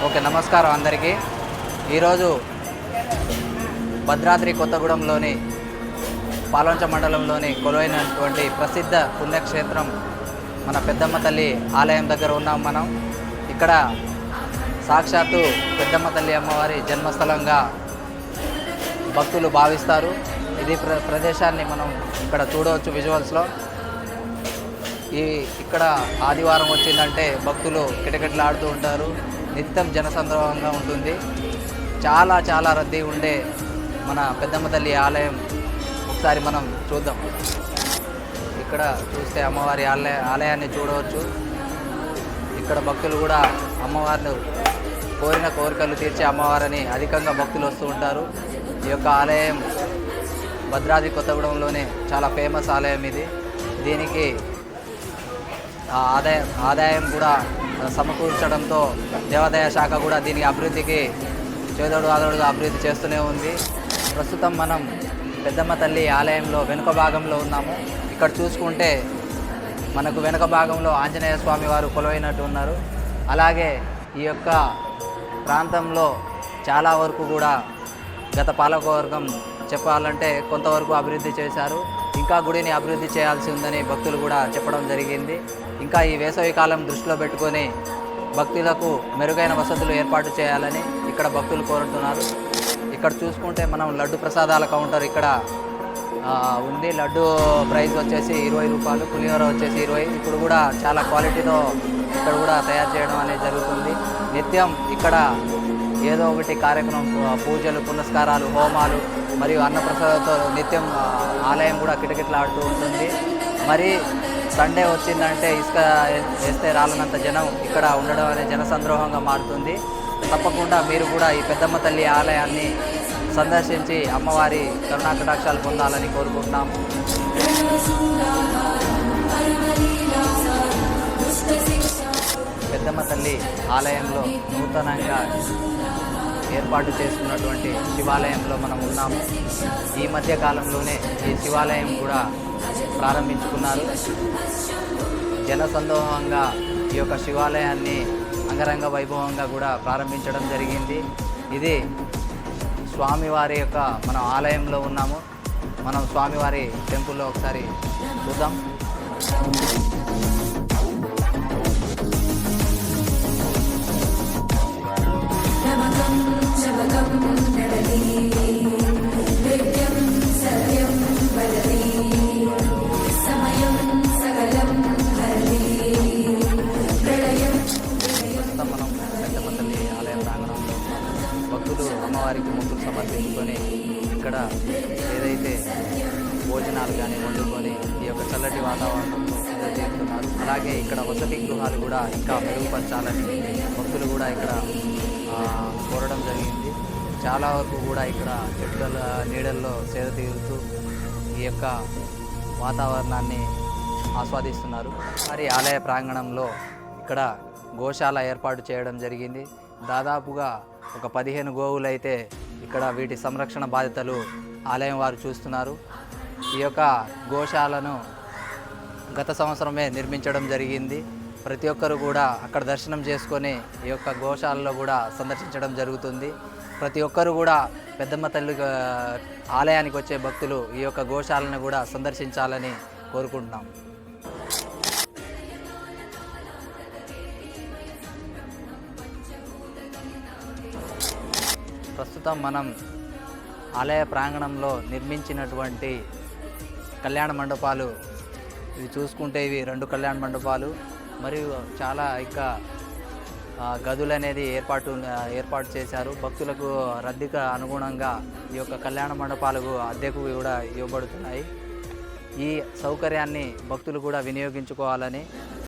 Okay, నమస్కారం అందరికీ. ఈరోజు భద్రాద్రి కొత్తగూడెంలోని పాల్వంచ మండలంలోని కొలువైనటువంటి ప్రసిద్ధ పుణ్యక్షేత్రం మన పెద్దమ్మ తల్లి ఆలయం దగ్గర ఉన్నాం మనం. ఇక్కడ సాక్షాత్తు పెద్దమ్మ తల్లి అమ్మవారి జన్మస్థలంగా భక్తులు భావిస్తారు. ఇది ప్రదేశాన్ని మనం ఇక్కడ చూడవచ్చు విజువల్స్లో. ఇక్కడ ఆదివారం వచ్చిందంటే భక్తులు కిటకిటలాడుతూ ఉంటారు. నిత్యం జనసంద్రోహంగా ఉంటుంది. చాలా రద్దీ ఉండే మన పెద్దమ్మ తల్లి ఆలయం ఒకసారి మనం చూద్దాం. ఇక్కడ చూస్తే అమ్మవారి ఆలయాన్ని చూడవచ్చు. ఇక్కడ భక్తులు కూడా అమ్మవారిని కోరిన కోరికలు తీర్చే అమ్మవారిని అధికంగా భక్తులు వస్తూ ఉంటారు. ఈ యొక్క ఆలయం భద్రాద్రి కొత్తగూడెంలోనే చాలా ఫేమస్ ఆలయం ఇది. దీనికి ఆదాయం కూడా సమకూర్చడంతో దేవాదాయ శాఖ కూడా దీని అభివృద్ధికి చేదోడు ఆదోడుగా అభివృద్ధి చేస్తూనే ఉంది. ప్రస్తుతం మనం పెద్దమ్మ తల్లి ఆలయంలో వెనుక భాగంలో ఉన్నాము. ఇక్కడ చూసుకుంటే మనకు వెనుక భాగంలో ఆంజనేయ స్వామి వారు కొలువైనట్టు ఉన్నారు. అలాగే ఈ యొక్క ప్రాంతంలో చాలా వరకు కూడా గత పాలకవర్గం చెప్పాలంటే కొంతవరకు అభివృద్ధి చేశారు. ఇంకా గుడిని అభివృద్ధి చేయాల్సి ఉందని భక్తులు కూడా చెప్పడం జరిగింది. ఇంకా ఈ వేసవి కాలం దృష్టిలో పెట్టుకొని భక్తులకు మెరుగైన వసతులు ఏర్పాటు చేయాలని ఇక్కడ భక్తులు కోరుతున్నారు. ఇక్కడ చూసుకుంటే మనం లడ్డు ప్రసాదాల కౌంటర్ ఇక్కడ ఉంది. లడ్డు ప్రైస్ వచ్చేసి 20 రూపాయలు, పులిహోర వచ్చేసి 20. ఇప్పుడు కూడా చాలా క్వాలిటీతో ఇక్కడ కూడా తయారు చేయడం అనేది జరుగుతుంది. నిత్యం ఇక్కడ ఏదో ఒకటి కార్యక్రమం, పూజలు, పునస్కారాలు, హోమాలు మరియు అన్నప్రసాదంతో నిత్యం ఆలయం కూడా కిటకిటలాడుతూ ఉంటుంది. మరి సండే వచ్చిందంటే ఇసుక వేస్తే రాలనంత జనం ఇక్కడ ఉండడం అనేది జనసంద్రోహంగా మారుతుంది. తప్పకుండా మీరు కూడా ఈ పెద్దమ్మ తల్లి ఆలయాన్ని సందర్శించి అమ్మవారి కరుణాకటాక్షాలు పొందాలని కోరుకుంటున్నాము. పెద్దమ్మ తల్లి ఆలయంలో నూతనంగా ఏర్పాటు చేసుకున్నటువంటి శివాలయంలో మనం ఉన్నాము. ఈ మధ్య కాలంలోనే ఈ శివాలయం కూడా ప్రారంభించుకున్నారు. జనసందోహంగా ఈ యొక్క శివాలయాన్ని అంగరంగ వైభవంగా కూడా ప్రారంభించడం జరిగింది. ఇది స్వామివారి యొక్క మనం ఆలయంలో ఉన్నాము. మనం స్వామివారి టెంపుల్లో ఒకసారి చూద్దాం. మనం పెద్దమ్మ తల్లి ఆలయం ప్రాంగణంలో భక్తులు అమ్మవారికి మొక్కులు సమర్పించుకొని ఇక్కడ ఏదైతే భోజనాలు కానీ వండుకొని ఈ యొక్క చల్లటి వాతావరణంలో తీరుతున్నారు. అలాగే ఇక్కడ వసతి గృహాలు కూడా ఇంకా మెరుగుపరచాలని భక్తులు కూడా ఇక్కడ కోరడం జరిగింది. చాలా వరకు కూడా ఇక్కడ చెట్ల నీడల్లో సేద తీరుతూ ఈ యొక్క వాతావరణాన్ని ఆస్వాదిస్తున్నారు. మరి ఆలయ ప్రాంగణంలో ఇక్కడ గోశాల ఏర్పాటు చేయడం జరిగింది. దాదాపుగా ఒక 15 గోవులు అయితే ఇక్కడ వీటి సంరక్షణ బాధ్యతలు ఆలయం వారు చూస్తున్నారు. ఈ యొక్క గోశాలను గత సంవత్సరమే నిర్మించడం జరిగింది. ప్రతి ఒక్కరు కూడా అక్కడ దర్శనం చేసుకొని ఈ యొక్క గోశాలలో కూడా సందర్శించడం జరుగుతుంది. ప్రతి ఒక్కరు కూడా పెద్దమ్మ తల్లి ఆలయానికి వచ్చే భక్తులు ఈ యొక్క గోశాలను కూడా సందర్శించాలని కోరుకుంటున్నాం. ప్రస్తుతం మనం ఆలయ ప్రాంగణంలో నిర్మించినటువంటి కళ్యాణ మండపాలు ఇవి చూసుకుంటే ఇవి 2 కళ్యాణ మండపాలు మరియు చాలా ఇంకా గదులు అనేది ఏర్పాటు చేశారు. భక్తులకు రద్దీకి అనుగుణంగా ఈ యొక్క కళ్యాణ మండపాలకు అద్దెకు కూడా ఇవ్వబడుతున్నాయి. ఈ సౌకర్యాన్ని భక్తులు కూడా వినియోగించుకోవాలని